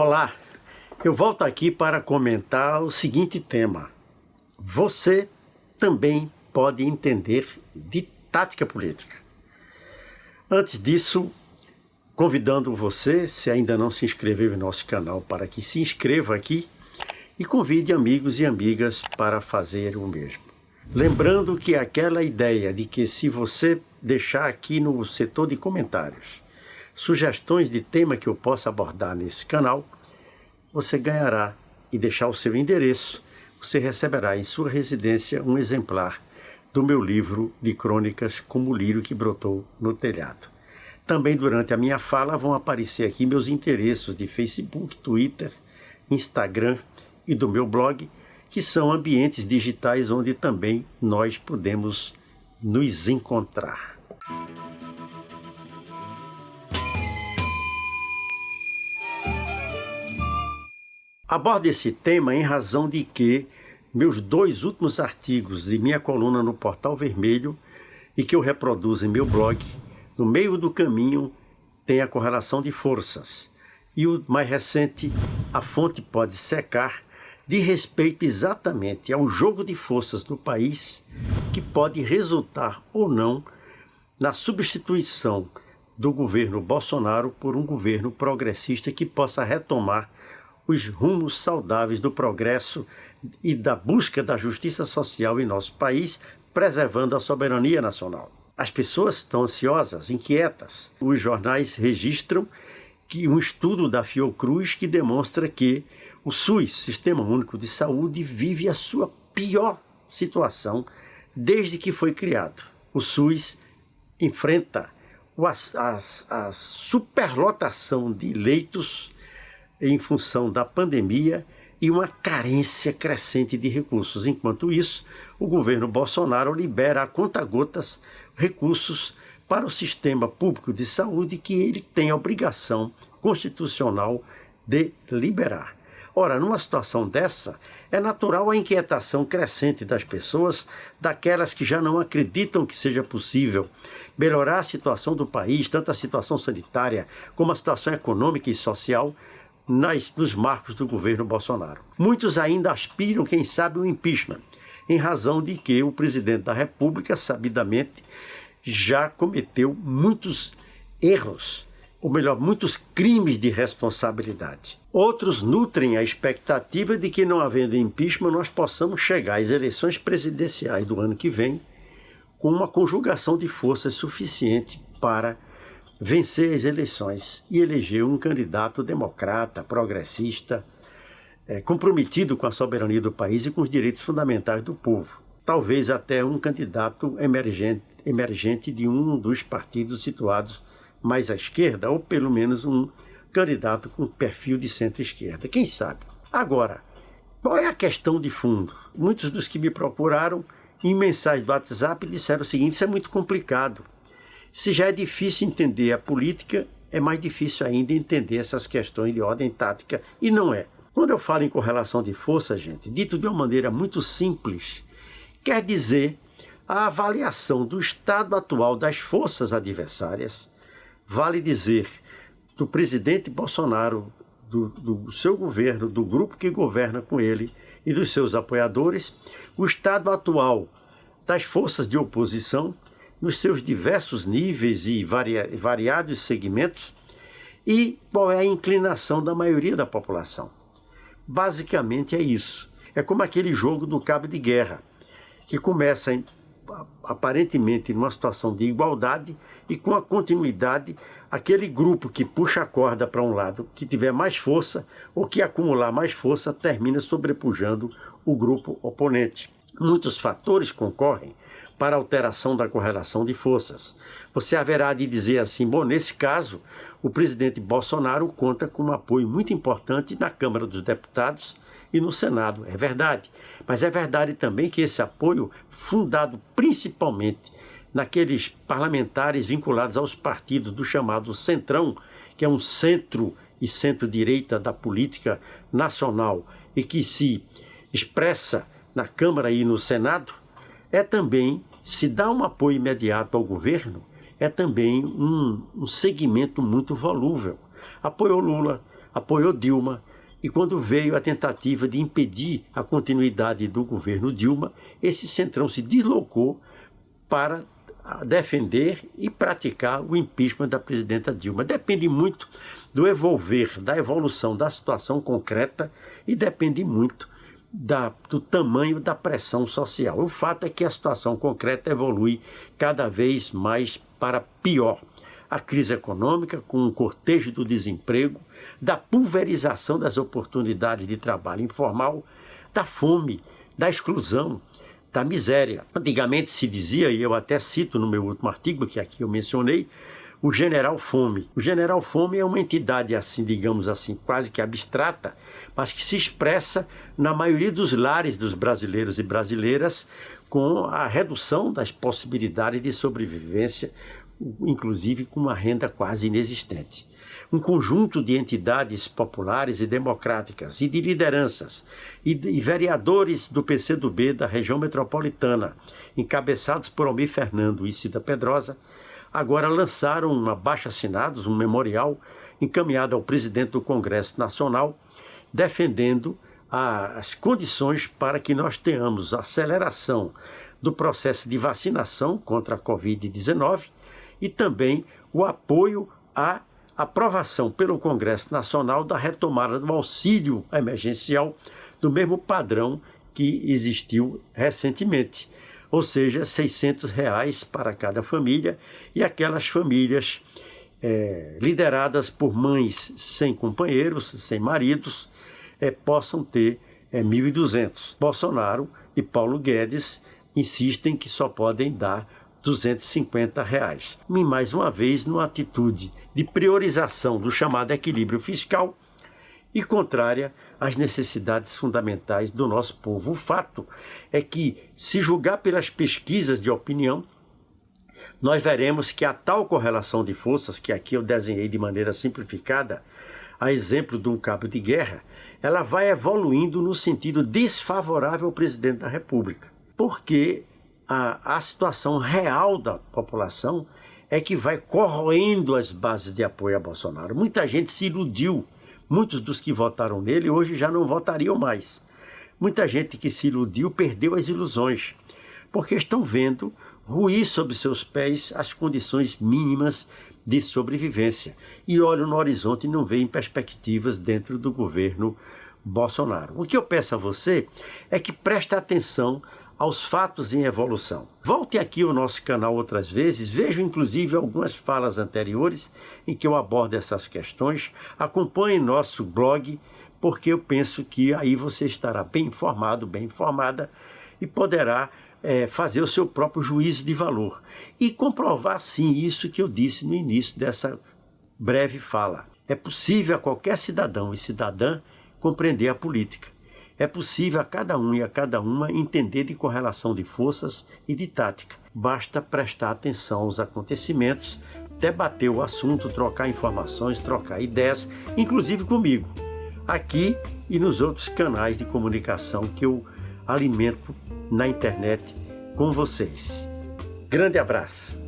Olá, eu volto aqui para comentar o seguinte tema. Você também pode entender de tática política. Antes disso, convidando você, se ainda não se inscreveu em nosso canal, para que se inscreva aqui e convide amigos e amigas para fazer o mesmo. Lembrando que aquela ideia de que se você deixar aqui no setor de comentários sugestões de tema que eu possa abordar nesse canal, você ganhará e deixar o seu endereço, você receberá em sua residência um exemplar do meu livro de crônicas Como o Lírio que Brotou no Telhado. Também durante a minha fala vão aparecer aqui meus endereços de Facebook, Twitter, Instagram e do meu blog, que são ambientes digitais onde também nós podemos nos encontrar. Abordo esse tema em razão de que meus 2 últimos artigos de minha coluna no Portal Vermelho e que eu reproduzo em meu blog, no meio do caminho tem a correlação de forças. E o mais recente, A Fonte Pode Secar, diz respeito exatamente ao jogo de forças do país que pode resultar ou não na substituição do governo Bolsonaro por um governo progressista que possa retomar os rumos saudáveis do progresso e da busca da justiça social em nosso país, preservando a soberania nacional. As pessoas estão ansiosas, inquietas. Os jornais registram que um estudo da Fiocruz que demonstra que o SUS, Sistema Único de Saúde, vive a sua pior situação desde que foi criado. O SUS enfrenta a superlotação de leitos em função da pandemia e uma carência crescente de recursos. Enquanto isso, o governo Bolsonaro libera a conta-gotas recursos para o sistema público de saúde que ele tem a obrigação constitucional de liberar. Ora, numa situação dessa, é natural a inquietação crescente das pessoas, daquelas que já não acreditam que seja possível melhorar a situação do país, tanto a situação sanitária como a situação econômica e social, nos marcos do governo Bolsonaro. Muitos ainda aspiram, quem sabe, o impeachment, em razão de que o presidente da República, sabidamente, já cometeu muitos erros, ou melhor, muitos crimes de responsabilidade. Outros nutrem a expectativa de que, não havendo impeachment, nós possamos chegar às eleições presidenciais do ano que vem com uma conjugação de forças suficiente para vencer as eleições e eleger um candidato democrata, progressista, comprometido com a soberania do país e com os direitos fundamentais do povo. Talvez até um candidato emergente de um dos partidos situados mais à esquerda, ou pelo menos um candidato com perfil de centro-esquerda. Quem sabe? Agora, qual é a questão de fundo? Muitos dos que me procuraram em mensagens do WhatsApp disseram o seguinte: isso é muito complicado. Se já é difícil entender a política, é mais difícil ainda entender essas questões de ordem tática, e não é. Quando eu falo em correlação de força, gente, dito de uma maneira muito simples, quer dizer a avaliação do estado atual das forças adversárias, vale dizer do presidente Bolsonaro, do seu governo, do grupo que governa com ele e dos seus apoiadores, o estado atual das forças de oposição, nos seus diversos níveis e variados segmentos, e qual é a inclinação da maioria da população. Basicamente é isso. É como aquele jogo do cabo de guerra, que começa aparentemente numa situação de igualdade e com a continuidade, aquele grupo que puxa a corda para um lado, que tiver mais força ou que acumular mais força, termina sobrepujando o grupo oponente. Muitos fatores concorrem para a alteração da correlação de forças. Você haverá de dizer assim: bom, nesse caso, o presidente Bolsonaro conta com um apoio muito importante na Câmara dos Deputados e no Senado. É verdade. Mas é verdade também que esse apoio, fundado principalmente naqueles parlamentares vinculados aos partidos do chamado Centrão, que é um centro e centro-direita da política nacional e que se expressa na Câmara e no Senado, é também, se dá um apoio imediato ao governo, é também um segmento muito volúvel. Apoiou Lula, apoiou Dilma, e quando veio a tentativa de impedir a continuidade do governo Dilma, esse centrão se deslocou para defender e praticar o impeachment da presidenta Dilma. Depende muito do da evolução da situação concreta e depende muito do tamanho da pressão social. O fato é que a situação concreta evolui cada vez mais para pior. A crise econômica, com o cortejo do desemprego, da pulverização das oportunidades de trabalho informal, da fome, da exclusão, da miséria. Antigamente se dizia, e eu até cito no meu último artigo, que aqui eu mencionei, o General Fome. O General Fome é uma entidade, assim, digamos assim, quase que abstrata, mas que se expressa na maioria dos lares dos brasileiros e brasileiras com a redução das possibilidades de sobrevivência, inclusive com uma renda quase inexistente. Um conjunto de entidades populares e democráticas e de lideranças e vereadores do PCdoB da região metropolitana, encabeçados por Almir Fernando e Cida Pedrosa, agora lançaram um abaixo-assinados, um memorial encaminhado ao presidente do Congresso Nacional, defendendo as condições para que nós tenhamos a aceleração do processo de vacinação contra a Covid-19 e também o apoio à aprovação pelo Congresso Nacional da retomada do auxílio emergencial do mesmo padrão que existiu recentemente, ou seja, R$ 600 para cada família, e aquelas famílias lideradas por mães sem companheiros, sem maridos, possam ter 1.200. Bolsonaro e Paulo Guedes insistem que só podem dar R$ 250. E mais uma vez, numa atitude de priorização do chamado equilíbrio fiscal e contrária às necessidades fundamentais do nosso povo. O fato é que, se julgar pelas pesquisas de opinião, nós veremos que a tal correlação de forças, que aqui eu desenhei de maneira simplificada, a exemplo de um cabo de guerra, ela vai evoluindo no sentido desfavorável ao presidente da República. Porque a situação real da população é que vai corroendo as bases de apoio a Bolsonaro. Muita gente se iludiu, muitos dos que votaram nele hoje já não votariam mais. Muita gente que se iludiu perdeu as ilusões, porque estão vendo ruir sob seus pés as condições mínimas de sobrevivência e olham no horizonte e não veem perspectivas dentro do governo Bolsonaro. O que eu peço a você é que preste atenção aos fatos em evolução. Volte aqui ao nosso canal outras vezes, veja inclusive algumas falas anteriores em que eu abordo essas questões, acompanhe nosso blog, porque eu penso que aí você estará bem informado, bem informada e poderá fazer o seu próprio juízo de valor e comprovar sim isso que eu disse no início dessa breve fala. É possível a qualquer cidadão e cidadã compreender a política. É possível a cada um e a cada uma entender de correlação de forças e de tática. Basta prestar atenção aos acontecimentos, debater o assunto, trocar informações, trocar ideias, inclusive comigo, aqui e nos outros canais de comunicação que eu alimento na internet com vocês. Grande abraço!